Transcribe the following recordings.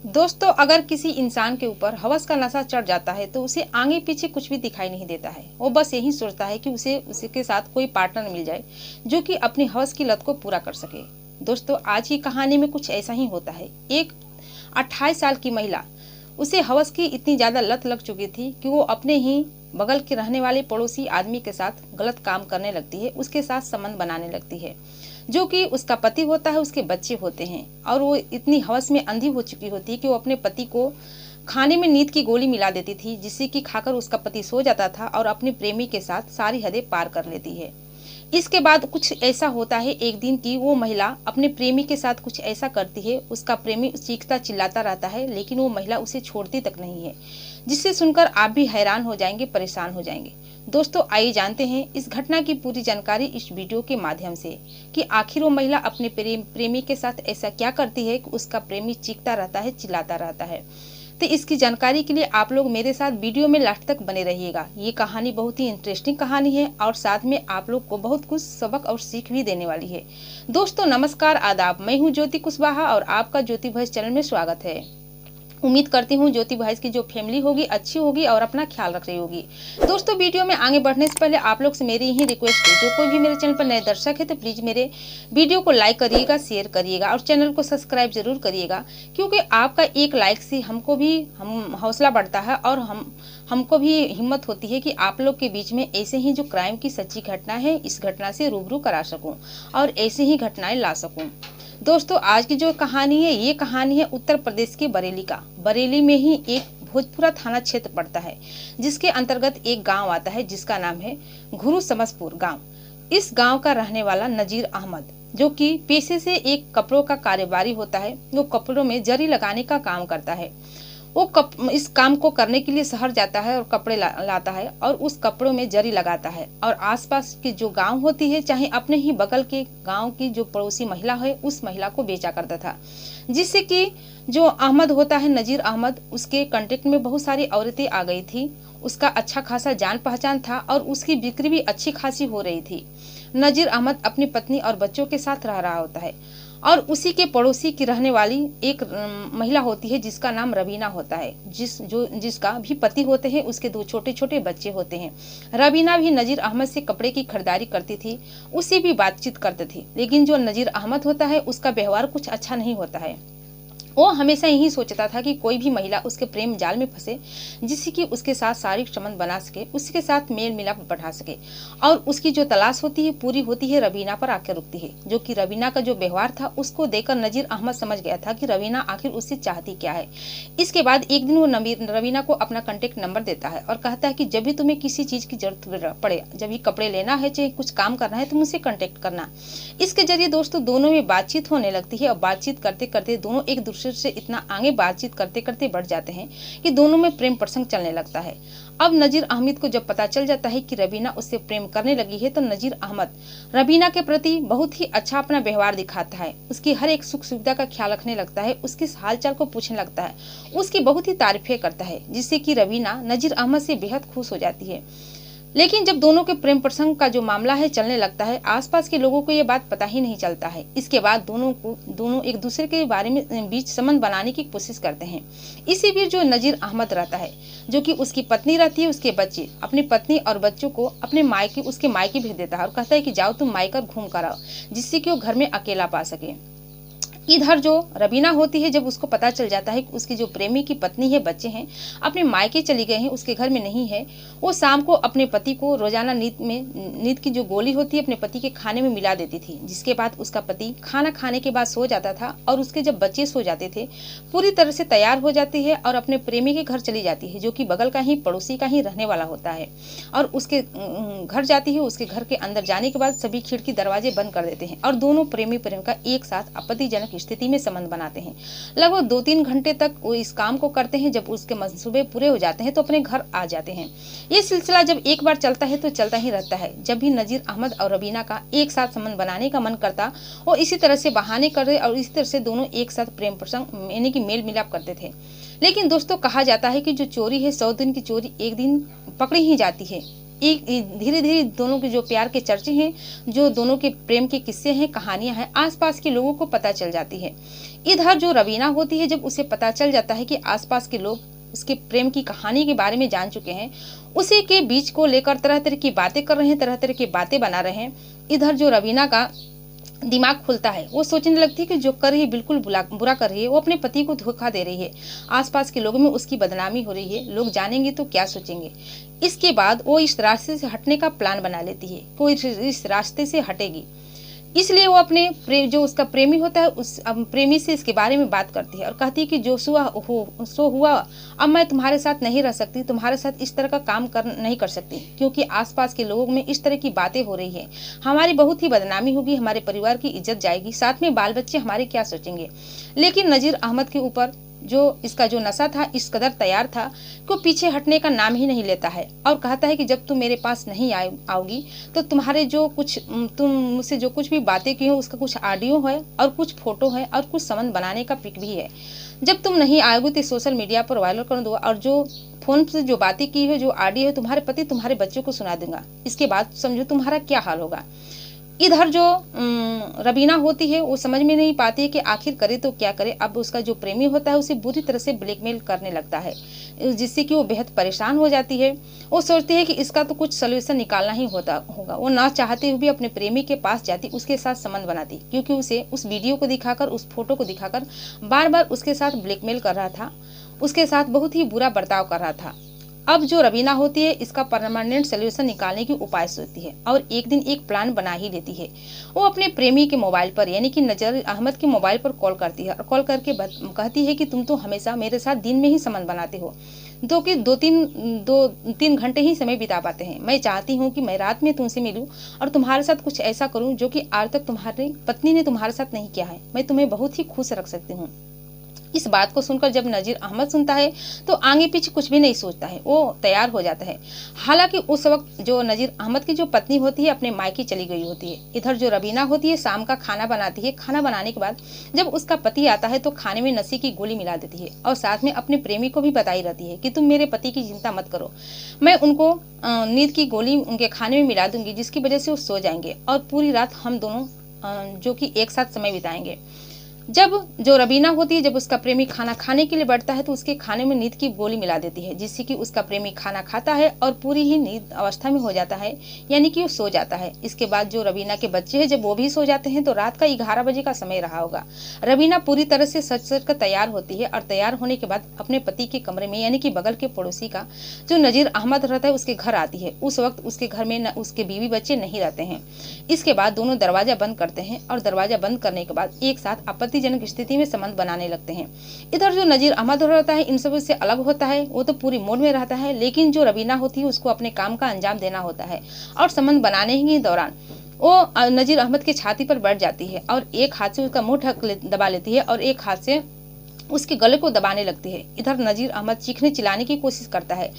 दोस्तों, अगर किसी इंसान के ऊपर हवस का नशा चढ़ जाता है तो उसे आगे पीछे कुछ भी दिखाई नहीं देता है। वो बस यही सोचता है कि उसे उसके साथ कोई पार्टनर मिल जाए जो कि अपनी हवस की लत को पूरा कर सके। दोस्तों, आज की कहानी में कुछ ऐसा ही होता है। एक 28 साल की महिला, उसे हवस की इतनी ज्यादा लत लग चुकी थी कि वो अपने ही बगल के रहने वाले पड़ोसी आदमी के साथ गलत काम करने लगती है, उसके साथ संबंध बनाने लगती है, जो कि उसका पति होता है, उसके बच्चे होते हैं। और वो इतनी हवस में अंधी हो चुकी होती है कि वो अपने पति को खाने में नींद की गोली मिला देती थी, जिससे कि खाकर उसका पति सो जाता था और अपने प्रेमी के साथ सारी हदें पार कर लेती है। इसके बाद कुछ ऐसा होता है एक दिन की वो महिला अपने प्रेमी के साथ कुछ ऐसा करती है, उसका प्रेमी चीखता चिल्लाता रहता है, लेकिन वो महिला उसे छोड़ती तक नहीं है, जिससे सुनकर आप भी हैरान हो जाएंगे, परेशान हो जाएंगे। दोस्तों, आइए जानते हैं इस घटना की पूरी जानकारी इस वीडियो के माध्यम से कि आखिर वो महिला अपने प्रेमी के साथ ऐसा क्या करती है कि उसका प्रेमी चीखता रहता है, चिल्लाता रहता है। तो इसकी जानकारी के लिए आप लोग मेरे साथ वीडियो में लास्ट तक बने रहिएगा। ये कहानी बहुत ही इंटरेस्टिंग कहानी है और साथ में आप लोग को बहुत कुछ सबक और सीख भी देने वाली है। दोस्तों नमस्कार, आदाब। मैं हूँ ज्योति कुशवाहा और आपका ज्योति वॉइस चैनल में स्वागत है। उम्मीद करती हूँ ज्योति वॉइस की जो फैमिली होगी अच्छी होगी और अपना ख्याल रख रही होगी। दोस्तों, वीडियो में आगे बढ़ने से पहले आप लोग से मेरी यही रिक्वेस्ट है, जो कोई भी मेरे चैनल पर नए दर्शक है तो प्लीज मेरे वीडियो को लाइक करिएगा, शेयर करिएगा और चैनल को सब्सक्राइब जरूर करिएगा, क्योंकि आपका एक लाइक से हमको भी हौसला बढ़ता है और हमको भी हिम्मत होती है कि आप लोग के बीच में ऐसे ही जो क्राइम की सच्ची घटना है, इस घटना से रूबरू करा सकूं और ऐसे ही घटनाएं ला सकूं। दोस्तों, आज की जो कहानी है, ये कहानी है उत्तर प्रदेश के बरेली का। बरेली में ही एक भोजपुरा थाना क्षेत्र पड़ता है, जिसके अंतर्गत एक गांव आता है जिसका नाम है घुरु समसपुर गांव। इस गांव का रहने वाला नजीर अहमद, जो कि पेशे से एक कपड़ों का कारोबारी होता है, वो कपड़ों में जरी लगाने का काम करता है। वो इस काम को करने के लिए शहर जाता है और कपड़े लाता है और उस कपड़ों में जरी लगाता है और आसपास की जो गांव होती है, चाहे अपने ही बगल के गांव की जो पड़ोसी महिला है, उस महिला को बेचा करता था, जिससे कि जो अहमद होता है, नजीर अहमद, उसके कांटेक्ट में बहुत सारी औरतें आ गई थी। उसका अच्छा खासा जान पहचान था और उसकी बिक्री भी अच्छी खासी हो रही थी। नजीर अहमद अपनी पत्नी और बच्चों के साथ रह रहा होता है और उसी के पड़ोसी की रहने वाली एक महिला होती है जिसका नाम रवीना होता है, जिसका भी पति होते हैं, उसके 2 छोटे छोटे बच्चे होते हैं। रवीना भी नजीर अहमद से कपड़े की खरीदारी करती थी, उससे भी बातचीत करती थी, लेकिन जो नजीर अहमद होता है उसका व्यवहार कुछ अच्छा नहीं होता है। वो हमेशा यही सोचता था कि कोई भी महिला उसके प्रेम जाल में फंसे, जिससे कि उसके साथ शारीरिक संबंध बना सके, उसके साथ मेल मिलाप बढ़ा सके, और उसकी जो तलाश होती है पूरी होती है रवीना पर आकर रुकती है। जो कि रवीना का जो व्यवहार था उसको देखकर नजीर अहमद समझ गया था कि रवीना आखिर उससे चाहती क्या है। इसके बाद एक दिन वो रवीना को अपना कॉन्टेक्ट नंबर देता है और कहता है कि जब भी तुम्हें किसी चीज की जरूरत पड़े, जब भी कपड़े लेना है, चाहे कुछ काम करना है, तो मुझसे कॉन्टेक्ट करना। इसके जरिए दोस्तों दोनों में बातचीत होने लगती है और बातचीत करते करते दोनों एक दूसरे से इतना आगे बातचीत करते करते बढ़ जाते हैं कि दोनों में प्रेम प्रसंग चलने लगता है। अब नजीर अहमद को जब पता चल जाता है कि रवीना उससे प्रेम करने लगी है, तो नजीर अहमद रवीना के प्रति बहुत ही अच्छा अपना व्यवहार दिखाता है, उसकी हर एक सुख सुविधा का ख्याल रखने लगता है, उसकी हालचाल को पूछने लगता है, उसकी बहुत ही तारीफें करता है, जिससे कि रवीना नजीर अहमद से बेहद खुश हो जाती है। लेकिन जब दोनों के प्रेम प्रसंग का जो मामला है चलने लगता है, आसपास के लोगों को ये बात पता ही नहीं चलता है। इसके बाद दोनों एक दूसरे के बारे में बीच संबंध बनाने की कोशिश करते हैं। इसी बीच जो नजीर अहमद रहता है, जो कि उसकी पत्नी रहती है, उसके बच्चे, अपनी पत्नी और बच्चों को अपने उसके मायके भेज देता है और कहता है कि जाओ तुम मायका घूम कर आओ, जिससे कि वो घर में अकेला पा सके। इधर जो रवीना होती है, जब उसको पता चल जाता है कि उसकी जो प्रेमी की पत्नी है, बच्चे हैं, अपने मायके चली गए हैं, उसके घर में नहीं है, वो शाम को अपने पति को रोजाना नींद की जो गोली होती है अपने पति के खाने में मिला देती थी, जिसके बाद उसका पति खाना खाने के बाद सो जाता था और उसके जब बच्चे सो जाते थे, पूरी तरह से तैयार हो जाती है और अपने प्रेमी के घर चली जाती है, जो कि बगल का ही पड़ोसी का ही रहने वाला होता है, और उसके घर जाती है। उसके घर के अंदर जाने के बाद सभी खिड़की दरवाजे बंद कर देते हैं और दोनों प्रेमी प्रेमिका एक साथ आपत्तिजनक स्थिति में संबंध बनाते हैं। लगभग 2-3 घंटे तक वो इस काम को करते हैं। जब उसके मंसूबे पूरे हो जाते हैं तो अपने घर आ जाते हैं। ये सिलसिला जब एक बार चलता है तो चलता ही रहता है। जब भी नजीर अहमद और रवीना का एक साथ संबंध बनाने का मन करता, वो इसी तरह से बहाने करते और इसी तरह से दोनों एक साथ प्रेम प्रसंग यानी कि मेल मिलाप करते थे। लेकिन दोस्तों, कहा जाता है कि जो चोरी है 100 दिन की चोरी एक दिन पकड़ी ही जाती है। एक धीरे धीरे दोनों के जो प्यार के चर्चे हैं, जो दोनों के प्रेम के किस्से हैं, कहानियां हैं, आसपास के लोगों को पता चल जाती है। इधर जो रवीना होती है, जब उसे पता चल जाता है कि आसपास के लोग उसके प्रेम की कहानी के बारे में जान चुके हैं, उसी के बीच को लेकर तरह तरह की बातें कर रहे हैं, तरह तरह की बातें बना रहे हैं। इधर जो रवीना का दिमाग खुलता है, वो सोचने लगती है कि जो कर रही है बिल्कुल बुरा कर रही है, वो अपने पति को धोखा दे रही है, आसपास के लोगों में उसकी बदनामी हो रही है, लोग जानेंगे तो क्या सोचेंगे। इसके बाद वो इस रास्ते से हटने का प्लान बना लेती है, वो इस रास्ते से हटेगी। इसलिए वो अपने जो उसका प्रेमी होता है उस प्रेमी से इसके बारे में बात करती है और कहती है कि जो सो हुआ, अब मैं तुम्हारे साथ नहीं रह सकती, तुम्हारे साथ इस तरह का काम नहीं कर सकती, क्योंकि आसपास के लोगों में इस तरह की बातें हो रही है, हमारी बहुत ही बदनामी होगी, हमारे परिवार की इज्जत जाएगी, साथ में बाल बच्चे हमारे क्या सोचेंगे। लेकिन नजीर अहमद के ऊपर जो इसका जो नशा था इस कदर तैयार था कि वो पीछे हटने का नाम ही नहीं लेता है और कहता है कि जब तुम मेरे पास नहीं आओगी तो तुम्हारे जो कुछ तुम मुझसे जो कुछ भी बातें की हो उसका कुछ ऑडियो है और कुछ फोटो है और कुछ संबंध बनाने का पिक भी है। जब तुम नहीं आओगी तो सोशल मीडिया पर वायरल कर दूंगा और जो फोन से जो बातें की है, जो ऑडियो है, तुम्हारे पति तुम्हारे बच्चों को सुना दूंगा। इसके बाद समझो तुम्हारा क्या हाल होगा। इधर जो रवीना होती है वो समझ में नहीं पाती है कि आखिर करे तो क्या करे। अब उसका जो प्रेमी होता है उसे बुरी तरह से ब्लैकमेल करने लगता है, जिससे कि वो बेहद परेशान हो जाती है। वो सोचती है कि इसका तो कुछ सोल्यूशन निकालना ही होगा। वो ना चाहते हुए भी अपने प्रेमी के पास जाती, उसके साथ संबंध बनाती, क्योंकि उसे उस वीडियो को दिखाकर, उस फोटो को दिखाकर बार बार उसके साथ ब्लैकमेल कर रहा था, उसके साथ बहुत ही बुरा बर्ताव कर रहा था। अब जो रवीना होती है इसका परमानेंट सोल्यूशन निकालने की उपाय सोचती है और एक दिन एक प्लान बना ही लेती है। वो अपने प्रेमी के मोबाइल पर यानी कि नजीर अहमद के मोबाइल पर कॉल करती है और कॉल करके कहती है कि तुम तो हमेशा मेरे साथ दिन में ही संबंध बनाते हो, दो तीन घंटे ही समय बिता पाते हैं। मैं चाहती हूँ कि मैं रात में तुमसे मिलूं और तुम्हारे साथ कुछ ऐसा करूँ जो कि आज तक तुम्हारी पत्नी ने तुम्हारे साथ नहीं किया है। मैं तुम्हें बहुत ही खुश रख सकती हूँ। इस बात को सुनकर जब नजीर अहमद सुनता है तो आगे पीछे कुछ भी नहीं सोचता है, वो तैयार हो जाता है। हालांकि उस वक्त जो नजीर अहमद की जो पत्नी होती है अपने मायके चली गई होती है। इधर जो रवीना होती है शाम का खाना बनाती है। खाना बनाने के बाद जब उसका पति आता है तो खाने में नशे की गोली मिला देती है और साथ में अपने प्रेमी को भी बताई रहती है कि तुम मेरे पति की चिंता मत करो, मैं उनको नींद की गोली उनके खाने में मिला दूंगी, जिसकी वजह से वो सो जाएंगे और पूरी रात हम दोनों जो कि एक साथ समय बिताएंगे। जब जो रवीना होती है जब उसका प्रेमी खाना खाने के लिए बैठता है तो उसके खाने में नींद की गोली मिला देती है, जिससे कि उसका प्रेमी खाना खाता है और पूरी ही नींद अवस्था में हो जाता है, यानी कि वो सो जाता है। इसके बाद जो रवीना के बच्चे हैं जब वो भी सो जाते हैं तो रात का 11 बजे का समय रहा होगा। रवीना पूरी तरह से सच कर तैयार होती है और तैयार होने के बाद अपने पति के कमरे में यानी कि बगल के पड़ोसी का जो नजीर अहमद रहता है उसके घर आती है। उस वक्त उसके घर में उसके बीवी बच्चे नहीं रहते हैं। इसके बाद दोनों दरवाजा बंद करते हैं और दरवाजा बंद करने के बाद एक साथ आपत्तिजनक स्थिति में संबंध बनाने लगते हैं। इधर जो नजीर अहमद रहता है इन सब से अलग होता है, वो तो पूरी मूड में रहता है, लेकिन जो रवीना होती है उसको अपने काम का अंजाम देना होता है और संबंध बनाने के दौरान वो नजीर अहमद की छाती पर बैठ जाती है और एक हाथ से उसका मुंह दबा लेती है और एक हाथ से उसके गले को दबाने लगती है। इधर नजीर अहमद चीखने चिल्लाने की कोशिश करता है,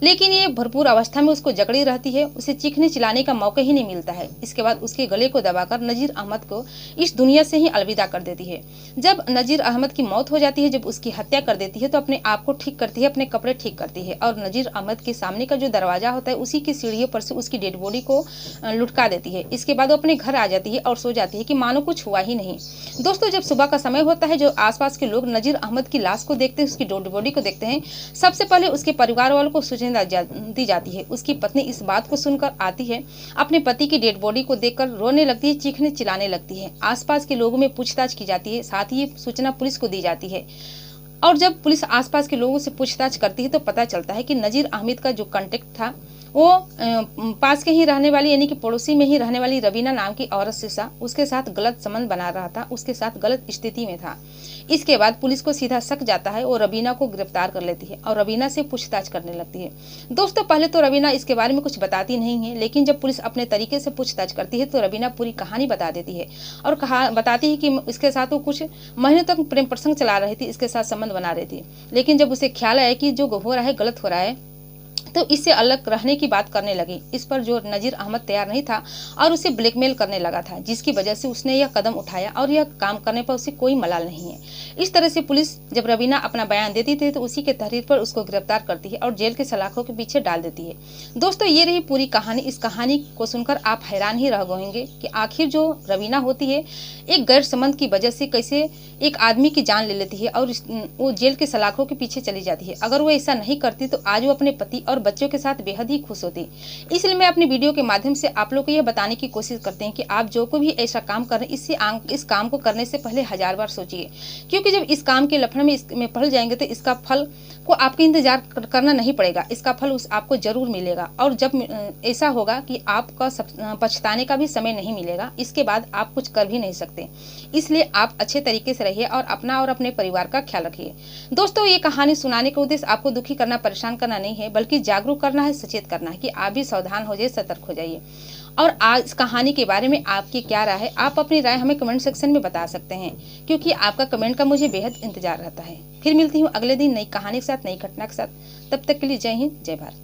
लेकिन ये भरपूर अवस्था में उसको जकड़ी रहती है, उसे चीखने चिल्लाने का मौका ही नहीं मिलता है। इसके बाद उसके गले को दबाकर नजीर अहमद को इस दुनिया से ही अलविदा कर देती है। जब नजीर अहमद की मौत हो जाती है, जब उसकी हत्या कर देती है तो अपने आप को ठीक करती है, अपने कपड़े ठीक करती है और नजीर अहमद के सामने का जो दरवाजा होता है उसी की सीढ़ियों पर से उसकी डेड बॉडी को लुटका देती है। इसके बाद वो अपने घर आ जाती है और सो जाती है कि मानो कुछ हुआ ही नहीं। दोस्तों, जब सुबह का समय होता है, जो आसपास के लोग नजीर अहमद की लाश को देखते हैं, उसकी डेड बॉडी को देखते हैं, सबसे पहले उसके परिवार वालों को सूचना दी जाती है। उसकी पत्नी इस बात को सुनकर आती है, अपने पति की डेड बॉडी को देखकर रोने लगती है, चीखने चिल्लाने लगती है। आसपास के लोगों में पूछताछ की जाती है, साथ ही सूचना पुलिस को दी जाती है और जब पुलिस आसपास के लोगों से पूछताछ करती है तो पता चलता है कि नजीर अहमद का जो कांटेक्ट था वो पास के ही रहने वाली यानी कि पड़ोसी में ही रहने वाली रवीना नाम की औरत से उसके साथ गलत संबंध बना रहा था, उसके साथ गलत स्थिति में था। इसके बाद पुलिस को सीधा शक जाता है और रवीना को गिरफ्तार कर लेती है और रवीना से पूछताछ करने लगती है। दोस्तों, पहले तो रवीना इसके बारे में कुछ बताती नहीं है, लेकिन जब पुलिस अपने तरीके से पूछताछ करती है तो रवीना पूरी कहानी बता देती है और बताती है कि इसके साथ वो कुछ महीनों तक प्रेम प्रसंग चला रही थी, इसके साथ संबंध बना रही थी, लेकिन जब उसे ख्याल आया कि जो हो रहा है गलत हो रहा है तो इससे अलग रहने की बात करने लगी। इस पर जो नजीर अहमद तैयार नहीं था और उसे ब्लैकमेल करने लगा था, जिसकी वजह से उसने यह कदम उठाया और यह काम करने पर उसे कोई मलाल नहीं है। इस तरह से पुलिस जब रवीना अपना बयान देती थी तो उसी के तहरीर पर उसको गिरफ्तार करती है और जेल के सलाखों के पीछे डाल देती है। दोस्तों, ये रही पूरी कहानी। इस कहानी को सुनकर आप हैरान ही रह गएंगे कि आखिर जो रवीना होती है एक गैर संबंध की वजह से कैसे एक आदमी की जान ले लेती है और वो जेल के सलाखों के पीछे चली जाती है। अगर वो ऐसा नहीं करती तो आज वो अपने पति और बच्चों के साथ बेहद ही खुश होती। इसलिए मैं अपनी वीडियो के माध्यम से आप लोग को यह बताने की कोशिश करते हैं कि आप जो कोई भी ऐसा काम कर रहे हैं इस काम को करने से पहले 1000 बार सोचिए, क्योंकि जब इस काम के लफड़े में पड़ जाएंगे तो इसका फल को आपको इंतजार करना नहीं पड़ेगा, इसका फल आपको जरूर मिलेगा। और जब ऐसा होगा कि आपका पछताने का भी समय नहीं मिलेगा, इसके बाद आप कुछ कर भी नहीं सकते। इसलिए आप अच्छे तरीके से रहिए और अपना और अपने परिवार का ख्याल रखिए। दोस्तों, ये कहानी सुनाने का उद्देश्य आपको दुखी करना, परेशान करना नहीं है, बल्कि जागरूक करना है, सचेत करना है कि आप भी सावधान हो जाइए, सतर्क हो जाइए। और आज इस कहानी के बारे में आपकी क्या राय है? आप अपनी राय हमें कमेंट सेक्शन में बता सकते हैं, क्योंकि आपका कमेंट का मुझे बेहद इंतजार रहता है। फिर मिलती हूँ अगले दिन नई कहानी के साथ, नई घटना के साथ। तब तक के लिए जय हिंद, जय भारत।